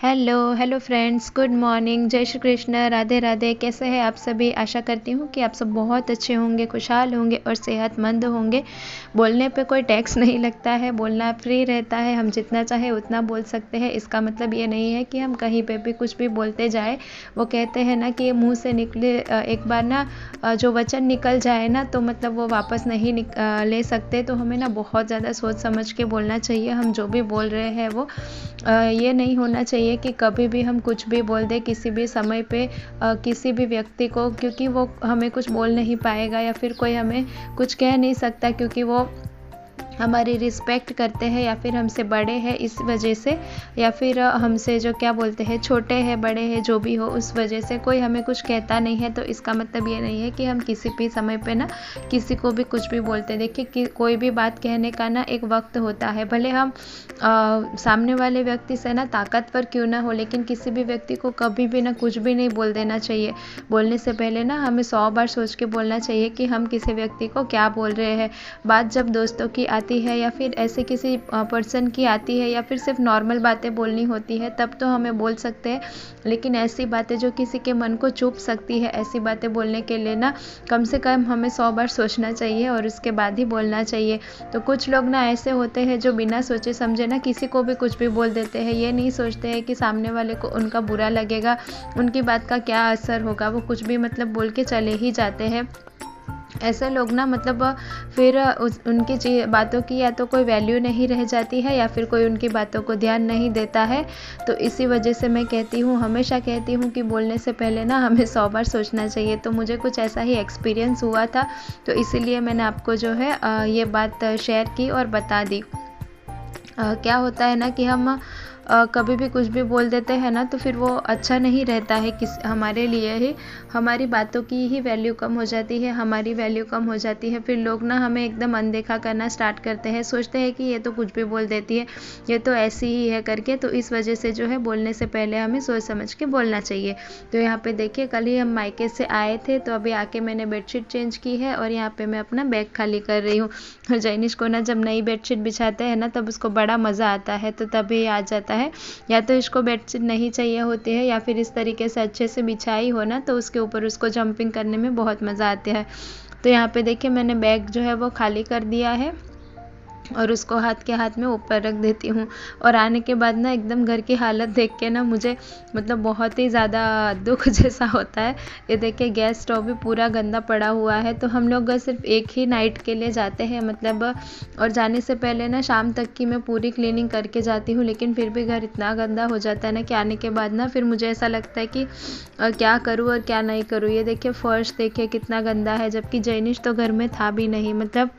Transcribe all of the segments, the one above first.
Hello hello friends, good morning, जय श्री कृष्ण, राधे राधे। कैसे हैं आप सभी? आशा करती हूँ कि आप सब बहुत अच्छे होंगे, खुशहाल होंगे और सेहतमंद होंगे। बोलने पे कोई टैक्स नहीं लगता है, बोलना फ्री रहता है, हम जितना चाहे उतना बोल सकते हैं। इसका मतलब ये नहीं है कि हम कहीं पे भी कुछ भी बोलते जाए। वो कहते हैं ना कि मुंह से निकले एक बार ना जो वचन निकल जाए ना तो मतलब वो वापस नहीं ले सकते। तो हमें ना बहुत ज़्यादा सोच समझ के बोलना चाहिए। हम जो भी बोल रहे हैं वो ये नहीं होना चाहिए कि कभी भी हम कुछ भी बोल दें किसी भी समय पे किसी भी व्यक्ति को, क्योंकि वो हमें कुछ बोल नहीं पाएगा या फिर कोई हमें कुछ कह नहीं सकता, क्योंकि वो हमारी रिस्पेक्ट करते हैं या फिर हमसे बड़े हैं इस वजह से, या फिर हमसे जो क्या बोलते हैं छोटे हैं बड़े हैं जो भी हो, उस वजह से कोई हमें कुछ कहता नहीं है। तो इसका मतलब ये नहीं है कि हम किसी भी समय पे ना किसी को भी कुछ भी बोलते। देखिए कि कोई भी बात कहने का ना एक वक्त होता है। भले हम सामने वाले व्यक्ति से ना ताकतवर क्यों ना हो, लेकिन किसी भी व्यक्ति को कभी भी ना कुछ भी नहीं बोल देना चाहिए। बोलने से पहले ना हमें 100 बार सोच के बोलना चाहिए कि हम किसी व्यक्ति को क्या बोल रहे हैं। बात जब दोस्तों की आती है या फिर ऐसे किसी पर्सन की आती है या फिर सिर्फ नॉर्मल बातें बोलनी होती है तब तो हमें बोल सकते हैं, लेकिन ऐसी बातें जो किसी के मन को चुभ सकती है, ऐसी बातें बोलने के लिए ना कम से कम हमें 100 बार सोचना चाहिए और उसके बाद ही बोलना चाहिए। तो कुछ लोग ना ऐसे होते हैं जो बिना सोचे समझे ना किसी को भी कुछ भी बोल देते हैं। ये नहीं सोचते हैं कि सामने वाले को उनका बुरा लगेगा, उनकी बात का क्या असर होगा, वो कुछ भी मतलब बोल के चले ही जाते हैं। ऐसे लोग ना मतलब फिर उनकी बातों की या तो कोई वैल्यू नहीं रह जाती है या फिर कोई उनकी बातों को ध्यान नहीं देता है। तो इसी वजह से मैं कहती हूँ, हमेशा कहती हूँ कि बोलने से पहले ना हमें 100 बार सोचना चाहिए। तो मुझे कुछ ऐसा ही एक्सपीरियंस हुआ था, तो इसीलिए मैंने आपको जो है ये बात शेयर की और बता दी। क्या होता है ना कि हम कभी भी कुछ भी बोल देते हैं ना तो फिर वो अच्छा नहीं रहता है हमारे लिए ही। हमारी बातों की ही वैल्यू कम हो जाती है, हमारी वैल्यू कम हो जाती है। फिर लोग ना हमें एकदम अनदेखा करना स्टार्ट करते हैं, सोचते हैं कि ये तो कुछ भी बोल देती है, ये तो ऐसी ही है करके। तो इस वजह से जो है बोलने से पहले हमें सोच समझ के बोलना चाहिए। तो यहाँ पे देखिए, कल ही हम मायके से आए थे तो अभी आके मैंने बेडशीट चेंज की है और यहाँ पे मैं अपना बैग खाली कर रही हूँ। और जैनिश को ना जब नई बेडशीट बिछाते हैं ना तब उसको बड़ा मज़ा आता है, तो तभी आ जाता है। या तो इसको बेडशीट नहीं चाहिए होती है या फिर इस तरीके से अच्छे से बिछाई हो ना तो उसके ऊपर उसको जंपिंग करने में बहुत मज़ा आता है। तो यहाँ पे देखिए मैंने बैग जो है वो खाली कर दिया है और उसको हाथ के हाथ में ऊपर रख देती हूँ। और आने के बाद ना एकदम घर की हालत देख के ना मुझे मतलब बहुत ही ज़्यादा दुख जैसा होता है। ये देखिए गैस स्टोव भी पूरा गंदा पड़ा हुआ है। तो हम लोग सिर्फ एक ही नाइट के लिए जाते हैं मतलब, और जाने से पहले ना शाम तक की मैं पूरी क्लीनिंग करके जाती हूँ, लेकिन फिर भी घर इतना गंदा हो जाता है ना कि आने के बाद ना फिर मुझे ऐसा लगता है कि क्या करूँ और क्या नहीं करूँ। ये देखिए फर्श देखिए कितना गंदा है, जबकि जैनिश तो घर में था भी नहीं, मतलब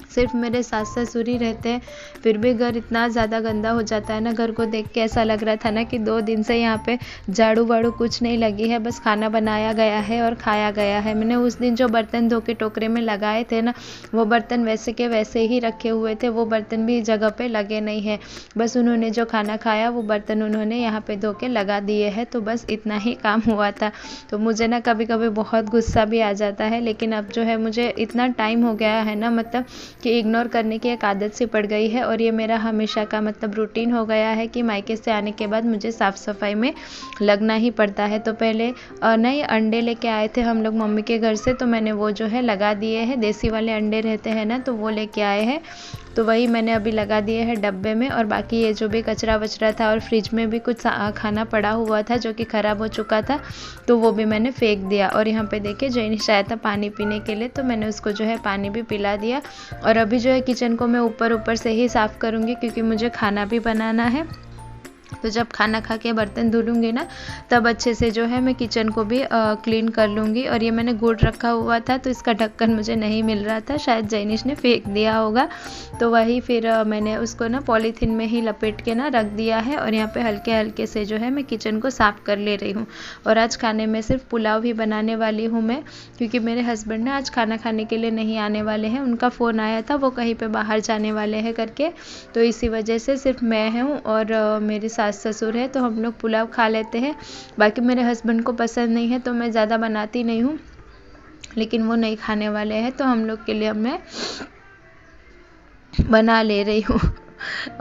सिर्फ मेरे सास ससुर ही रहते हैं, फिर भी घर इतना ज़्यादा गंदा हो जाता है ना। घर को देख के ऐसा लग रहा था ना कि 2 दिन से यहाँ पे झाड़ू वाड़ू कुछ नहीं लगी है, बस खाना बनाया गया है और खाया गया है। मैंने उस दिन जो बर्तन धो के टोकरे में लगाए थे ना, वो बर्तन वैसे के वैसे ही रखे हुए थे, वो बर्तन भी जगह पे लगे नहीं हैं। बस उन्होंने जो खाना खाया वो बर्तन उन्होंने यहाँ पे धो के लगा दिए हैं, तो बस इतना ही काम हुआ था। तो मुझे ना कभी कभी बहुत गुस्सा भी आ जाता है, लेकिन अब जो है मुझे इतना टाइम हो गया है ना, मतलब कि इग्नोर करने की एक आदत सी पड़ गई है। और ये मेरा हमेशा का मतलब रूटीन हो गया है कि मायके से आने के बाद मुझे साफ़ सफाई में लगना ही पड़ता है। तो पहले नए अंडे लेके आए थे हम लोग मम्मी के घर से, तो मैंने वो जो है लगा दिए हैं। देसी वाले अंडे रहते हैं ना, तो वो लेके आए हैं, तो वही मैंने अभी लगा दिए हैं डब्बे में। और बाकी ये जो भी कचरा वचरा था और फ्रिज में भी कुछ खाना पड़ा हुआ था जो कि ख़राब हो चुका था, तो वो भी मैंने फेंक दिया। और यहाँ पे देखिए जैनिश आया था पानी पीने के लिए, तो मैंने उसको जो है पानी भी पिला दिया। और अभी जो है किचन को मैं ऊपर ऊपर से ही साफ़ करूँगी, क्योंकि मुझे खाना भी बनाना है। तो जब खाना खा के बर्तन धो लूँगी ना तब अच्छे से जो है मैं किचन को भी क्लीन कर लूँगी। और ये मैंने गुड़ रखा हुआ था तो इसका ढक्कन मुझे नहीं मिल रहा था, शायद जैनिश ने फेंक दिया होगा, तो वही फिर मैंने उसको ना पॉलीथीन में ही लपेट के ना रख दिया है। और यहाँ पे हल्के हल्के से जो है मैं किचन को साफ़ कर ले रही हूँ। और आज खाने में सिर्फ पुलाव ही बनाने वाली हूँ मैं, क्योंकि मेरे हस्बैंड ना आज खाना खाने के लिए नहीं आने वाले हैं, उनका फ़ोन आया था वो कहीं पर बाहर जाने वाले हैं करके। तो इसी वजह से सिर्फ मैं हूँ और मेरी सास ससुर है, तो हम लोग पुलाव खा लेते हैं। बाकी मेरे हस्बैंड को पसंद नहीं है तो मैं ज़्यादा बनाती नहीं हूँ, लेकिन वो नहीं खाने वाले हैं तो हम लोग के लिए मैं बना ले रही हूँ।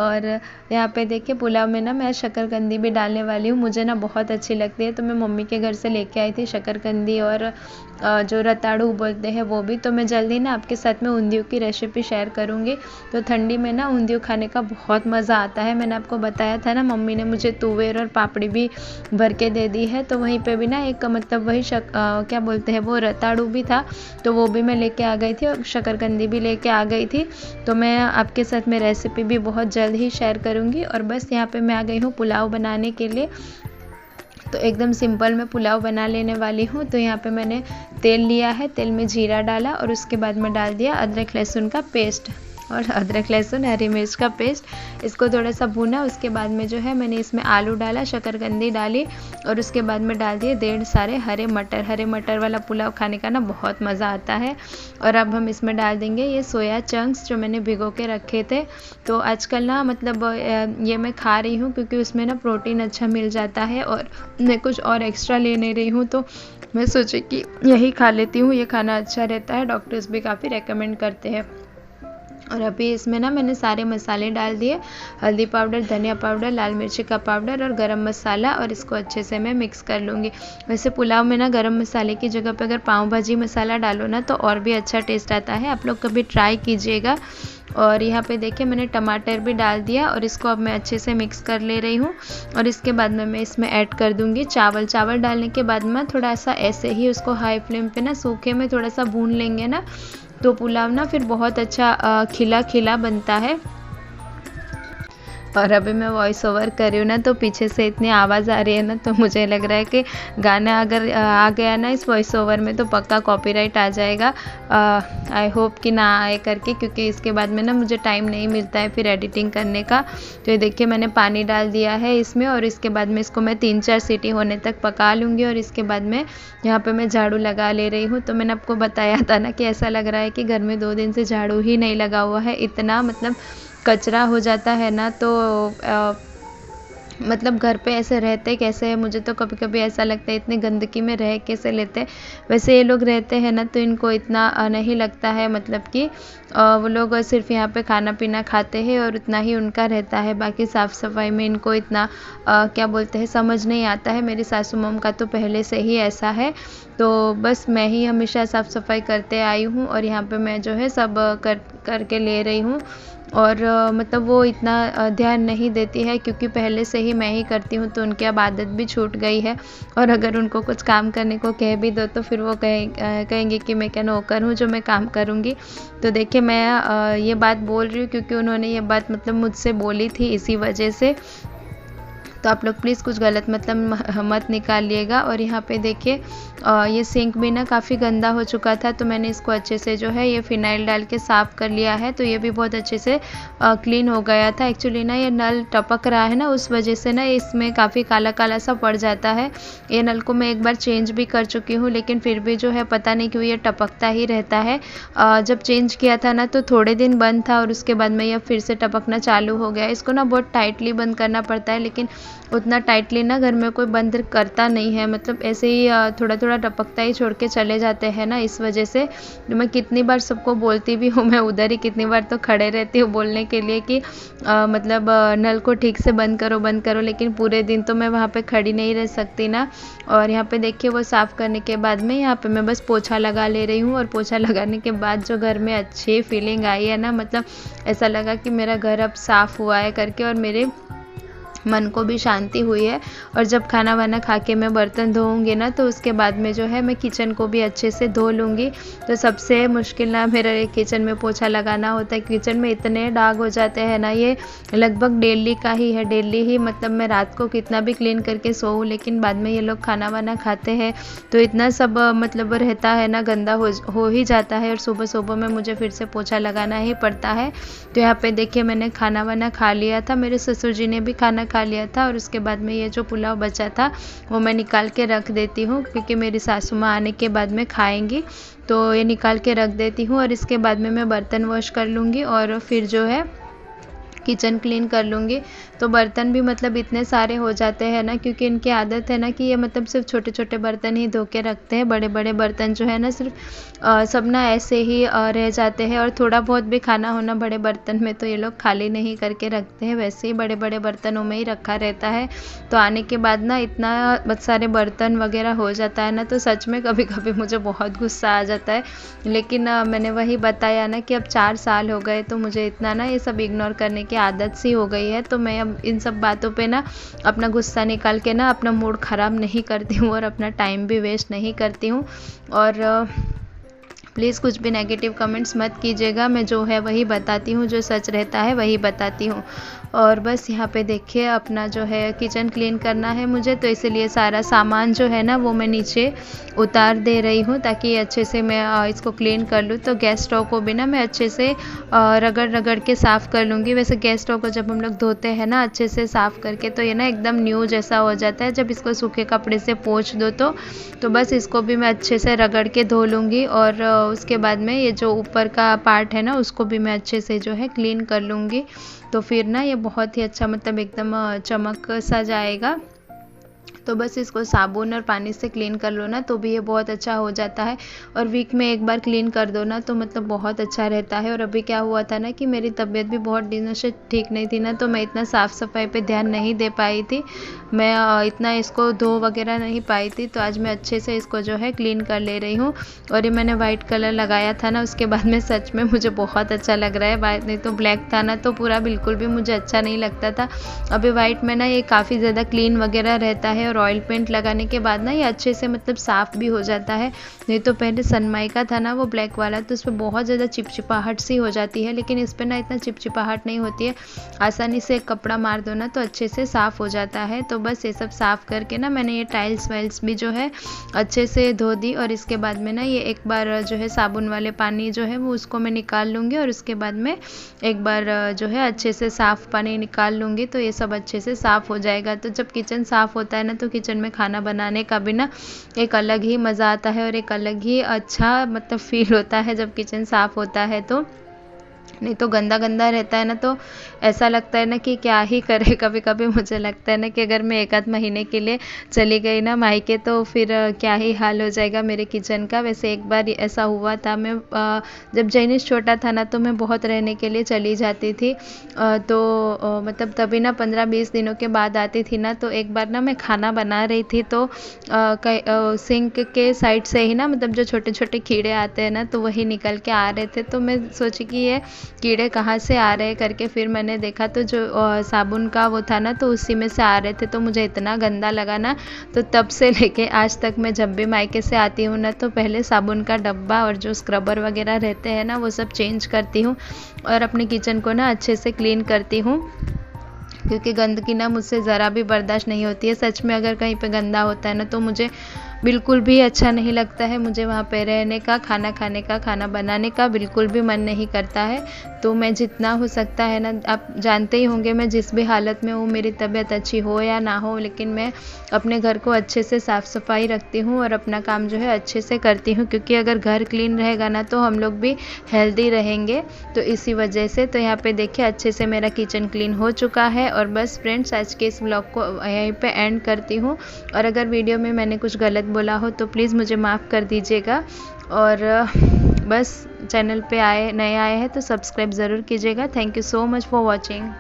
और यहाँ पे देखिए पुलाव में ना मैं शकरकंदी भी डालने वाली हूँ, मुझे ना बहुत अच्छी लगती है। तो मैं मम्मी के घर से लेके आई थी शकरकंदी और जो रताड़ू बोलते हैं वो भी। तो मैं जल्दी ना आपके साथ में ऊंधियों की रेसिपी शेयर करूँगी। तो ठंडी में ना ऊंधियों खाने का बहुत मज़ा आता है। मैंने आपको बताया था ना, मम्मी ने मुझे तुवेर और पापड़ी भी भर के दे दी है। तो वहीं पे भी ना एक मतलब वही क्या बोलते हैं वो रताड़ू भी था, तो वो भी मैं लेके आ गई थी और शकरकंदी भी लेके आ गई थी। तो मैं आपके साथ में रेसिपी भी बहुत जल्द ही शेयर करूँगी। और बस यहाँ पे मैं आ गई हूँ पुलाव बनाने के लिए। तो एकदम सिंपल मैं पुलाव बना लेने वाली हूँ। तो यहाँ पे मैंने तेल लिया है, तेल में जीरा डाला और उसके बाद में डाल दिया अदरक लहसुन का पेस्ट और अदरक लहसुन हरी मिर्च का पेस्ट। इसको थोड़ा सा भुना, उसके बाद में जो है मैंने इसमें आलू डाला, शकरकंदी डाली और उसके बाद में डाल दिए 1.5 सारे हरे मटर। हरे मटर वाला पुलाव खाने का ना बहुत मज़ा आता है। और अब हम इसमें डाल देंगे ये सोया चंक्स जो मैंने भिगो के रखे थे। तो आजकल ना मतलब ये मैं खा रही हूँ क्योंकि उसमें ना प्रोटीन अच्छा मिल जाता है और मैं कुछ और एक्स्ट्रा ले नहीं रही हूँ। तो मैं सोची कि यही खा लेती हूँ, ये खाना अच्छा रहता है, डॉक्टर्स भी काफ़ी रेकमेंड करते हैं। और अभी इसमें ना मैंने सारे मसाले डाल दिए, हल्दी पाउडर, धनिया पाउडर, लाल मिर्ची का पाउडर और गरम मसाला, और इसको अच्छे से मैं मिक्स कर लूँगी। वैसे पुलाव में ना गरम मसाले की जगह पे अगर पाव भाजी मसाला डालो ना तो और भी अच्छा टेस्ट आता है, आप लोग कभी ट्राई कीजिएगा। और यहाँ पे देखिए मैंने टमाटर भी डाल दिया और इसको अब मैं अच्छे से मिक्स कर ले रही हूँ। और इसके बाद में मैं इसमें ऐड कर दूँगी चावल। चावल डालने के बाद में थोड़ा सा ऐसे ही उसको हाई फ्लेम पे ना सूखे में थोड़ा सा भून लेंगे ना, तो पुलाव ना फिर बहुत अच्छा खिला खिला बनता है। और अभी मैं वॉइस ओवर कर रही हूँ ना, तो पीछे से इतनी आवाज़ आ रही है ना, तो मुझे लग रहा है कि गाना अगर आ गया ना इस वॉइस ओवर में तो पक्का कॉपीराइट आ जाएगा। आई होप कि ना आए करके, क्योंकि इसके बाद में ना मुझे टाइम नहीं मिलता है फिर एडिटिंग करने का। तो ये देखिए मैंने पानी डाल दिया है इसमें और इसके बाद में इसको मैं 3-4 सीटी होने तक पका लूँगी। और इसके बाद में यहाँ पर मैं झाड़ू लगा ले रही हूँ। तो मैंने आपको बताया था ना कि ऐसा लग रहा है कि घर में 2 दिन से झाड़ू ही नहीं लगा हुआ है, इतना मतलब कचरा हो जाता है ना। तो मतलब घर पे ऐसे रहते कैसे हैं, मुझे तो कभी कभी ऐसा लगता है इतनी गंदगी में रह कैसे लेते हैं। वैसे ये लोग रहते हैं ना तो इनको इतना नहीं लगता है, मतलब कि वो लोग सिर्फ यहाँ पे खाना पीना खाते हैं और उतना ही उनका रहता है, बाकी साफ़ सफाई में इनको इतना क्या बोलते हैं समझ नहीं आता है। मेरी सासू मॉम का तो पहले से ही ऐसा है, तो बस मैं ही हमेशा साफ़ सफाई करते आई हूँ और यहाँ पे मैं जो है सब करके ले रही हूँ। और मतलब वो इतना ध्यान नहीं देती है क्योंकि पहले से ही मैं ही करती हूँ, तो उनकी अब आदत भी छूट गई है। और अगर उनको कुछ काम करने को कह भी दो तो फिर वो कहेंगे कि मैं क्या नौकर हूँ जो मैं काम करूँगी। तो देखिए मैं ये बात बोल रही हूँ क्योंकि उन्होंने ये बात मतलब मुझसे बोली थी इसी वजह से। तो आप लोग प्लीज़ कुछ गलत मतलब मत निकालिएगा। और यहाँ पे देखिए ये सिंक भी ना काफ़ी गंदा हो चुका था, तो मैंने इसको अच्छे से जो है ये फ़िनाइल डाल के साफ़ कर लिया है। तो ये भी बहुत अच्छे से क्लीन हो गया था। एक्चुअली ना ये नल टपक रहा है ना, उस वजह से ना इसमें काफ़ी काला काला सा पड़ जाता है। ये नल को मैं एक बार चेंज भी कर चुकी हूँ, लेकिन फिर भी जो है पता नहीं क्यों ये टपकता ही रहता है। जब चेंज किया था ना तो थोड़े दिन बंद था और उसके बाद में ये फिर से टपकना चालू हो गया। इसको ना बहुत टाइटली बंद करना पड़ता है, लेकिन उतना टाइटली ना घर में कोई बंद करता नहीं है, मतलब ऐसे ही थोड़ा थोड़ा टपकता ही छोड़ के चले जाते हैं ना, इस वजह से। तो मैं कितनी बार सबको बोलती भी हूँ, मैं उधर ही कितनी बार तो खड़े रहती हूँ बोलने के लिए कि मतलब नल को ठीक से बंद करो, लेकिन पूरे दिन तो मैं वहाँ पे खड़ी नहीं रह सकती ना। और यहाँ पे देखिए वो साफ़ करने के बाद में यहाँ पे मैं बस पोछा लगा ले रही हूँ। और पोछा लगाने के बाद जो घर में अच्छी फीलिंग आई है ना, मतलब ऐसा लगा कि मेरा घर अब साफ़ हुआ है करके, और मेरे मन को भी शांति हुई है। और जब खाना वाना खा के मैं बर्तन धोऊंगी ना तो उसके बाद में जो है मैं किचन को भी अच्छे से धो लूँगी। तो सबसे मुश्किल ना मेरा किचन में पोछा लगाना होता है। किचन में इतने दाग हो जाते हैं ना, ये लगभग डेली का ही है, डेली ही। मतलब मैं रात को कितना भी क्लीन करके सोऊं, लेकिन बाद में ये लोग खाना वाना खाते हैं तो इतना सब मतलब रहता है ना, गंदा हो ही जाता है। और सुबह सुबह में मुझे फिर से पोछा लगाना ही पड़ता है। तो यहाँ पे देखिए मैंने खाना वाना खा लिया था, मेरे ससुर जी ने भी खाना खा लिया था। और उसके बाद में ये जो पुलाव बचा था वो मैं निकाल के रख देती हूँ, क्योंकि मेरी सासू माँ आने के बाद में खाएंगी, तो ये निकाल के रख देती हूँ। और इसके बाद में मैं बर्तन वॉश कर लूँगी और फिर जो है किचन क्लीन कर लूँगी तो बर्तन भी मतलब इतने सारे हो जाते हैं ना, क्योंकि इनकी आदत है ना कि ये मतलब सिर्फ छोटे छोटे बर्तन ही धो के रखते हैं। बड़े बड़े बर्तन जो है ना सिर्फ सब ना ऐसे ही रह जाते हैं, और थोड़ा बहुत भी खाना होना बड़े बर्तन में तो ये लोग खाली नहीं करके रखते हैं, वैसे ही बड़े बड़े बर्तनों में ही रखा रहता है। तो आने के बाद ना इतना बहुत सारे बर्तन वगैरह हो जाता है ना, तो सच में कभी कभी मुझे बहुत गुस्सा आ जाता है। लेकिन मैंने वही बताया ना कि अब 4 साल हो गए तो मुझे इतना ना ये सब इग्नोर करने की आदत सी हो गई है। तो मैं अब इन सब बातों पे ना अपना गुस्सा निकाल के ना अपना मूड ख़राब नहीं करती हूँ और अपना टाइम भी वेस्ट नहीं करती हूँ। और प्लीज़ कुछ भी नेगेटिव कमेंट्स मत कीजिएगा, मैं जो है वही बताती हूँ, जो सच रहता है वही बताती हूँ। और बस यहाँ पे देखिए अपना जो है किचन क्लीन करना है मुझे, तो इसलिए सारा सामान जो है ना वो मैं नीचे उतार दे रही हूँ ताकि अच्छे से मैं इसको क्लीन कर लूँ। तो गैस स्टोव को भी ना मैं अच्छे से रगड़ रगड़ के साफ़ कर लूँगी। वैसे गैस स्टोव को जब हम लोग धोते हैं ना अच्छे से साफ़ करके, तो ये ना एकदम न्यू जैसा हो जाता है। जब इसको सूखे कपड़े से पोंछ दो तो बस इसको भी मैं अच्छे से रगड़ के धो लूँगी। और उसके बाद में ये जो ऊपर का पार्ट है ना उसको भी मैं अच्छे से जो है क्लीन कर लूँगी। तो फिर ना ये बहुत ही अच्छा मतलब एकदम चमक सा जाएगा। तो बस इसको साबुन और पानी से क्लीन कर लो ना तो भी ये बहुत अच्छा हो जाता है। और वीक में एक बार क्लीन कर दो ना तो मतलब बहुत अच्छा रहता है। और अभी क्या हुआ था ना कि मेरी तबीयत भी बहुत दिनों से ठीक नहीं थी ना, तो मैं इतना साफ़ सफाई पे ध्यान नहीं दे पाई थी, मैं इतना इसको धो वगैरह नहीं पाई थी। तो आज मैं अच्छे से इसको जो है क्लीन कर ले रही हूँ। और ये मैंने वाइट कलर लगाया था ना, उसके बाद में सच में मुझे बहुत अच्छा लग रहा है। वाइट नहीं तो ब्लैक था ना तो पूरा बिल्कुल भी मुझे अच्छा नहीं लगता था। अभी वाइट में ना ये काफ़ी ज़्यादा क्लीन वगैरह रहता है, और ऑयल पेंट लगाने के बाद ना ये अच्छे से मतलब साफ़ भी हो जाता है। नहीं तो पहले सनमाइका था ना वो ब्लैक वाला, तो उस पर बहुत ज़्यादा चिपचिपाहट सी हो जाती है, लेकिन इस पर ना इतना चिपचिपाहट नहीं होती है। आसानी से एक कपड़ा मार दो ना तो अच्छे से साफ़ हो जाता है। तो बस ये सब साफ़ करके ना मैंने ये टाइल्स वाइल्स भी जो है अच्छे से धो दी। और इसके बाद में ना ये एक बार जो है साबुन वाले पानी जो है वो उसको मैं निकाल लूँगी, और उसके बाद में एक बार जो है अच्छे से साफ़ पानी निकाल लूँगी, तो ये सब अच्छे से साफ़ हो जाएगा। तो जब किचन साफ़ होता है ना तो किचन में खाना बनाने का भी ना एक अलग ही मज़ा आता है, और एक अलग ही अच्छा मतलब फील होता है जब किचन साफ़ होता है। तो नहीं तो गंदा गंदा रहता है ना तो ऐसा लगता है ना कि क्या ही करे। कभी कभी मुझे लगता है ना कि अगर मैं 1 आध महीने के लिए चली गई ना मायके तो फिर क्या ही हाल हो जाएगा मेरे किचन का। वैसे एक बार ऐसा हुआ था, मैं जब जैनिश छोटा था ना तो मैं बहुत रहने के लिए चली जाती थी, तो मतलब तभी ना 15-20 दिनों के बाद आती थी ना। तो एक बार ना मैं खाना बना रही थी तो सिंक के साइड से ही ना मतलब जो छोटे छोटे कीड़े आते हैं ना तो वही निकल के आ रहे थे। तो मैं सोची कि ये कीड़े कहाँ से आ रहे हैं करके फिर मैंने देखा तो जो साबुन का वो था ना तो उसी में से आ रहे थे। तो मुझे इतना गंदा लगा ना, तो तब से लेके आज तक मैं जब भी मायके से आती हूँ ना तो पहले साबुन का डब्बा और जो स्क्रबर वगैरह रहते हैं ना वो सब चेंज करती हूँ, और अपने किचन को ना अच्छे से क्लीन करती हूँ, क्योंकि गंदगी ना मुझसे ज़रा भी बर्दाश्त नहीं होती है। सच में अगर कहीं पे गंदा होता है ना तो मुझे बिल्कुल भी अच्छा नहीं लगता है। मुझे वहाँ पे रहने का, खाना खाने का, खाना बनाने का बिल्कुल भी मन नहीं करता है। तो मैं जितना हो सकता है ना, आप जानते ही होंगे मैं जिस भी हालत में हूँ, मेरी तबीयत अच्छी हो या ना हो, लेकिन मैं अपने घर को अच्छे से साफ़ सफाई रखती हूँ और अपना काम जो है अच्छे से करती हूँ, क्योंकि अगर घर क्लीन रहेगा ना तो हम लोग भी हेल्दी रहेंगे। तो इसी वजह से तो यहाँ पे देखिए अच्छे से मेरा किचन क्लीन हो चुका है। और बस फ्रेंड्स आज के इस व्लॉग को यहीं पे एंड करती हूँ, और अगर वीडियो में मैंने कुछ गलत बोला हो तो प्लीज़ मुझे माफ़ कर दीजिएगा। और बस चैनल पे नए आए हैं तो सब्सक्राइब ज़रूर कीजिएगा। Thank you so much for watching.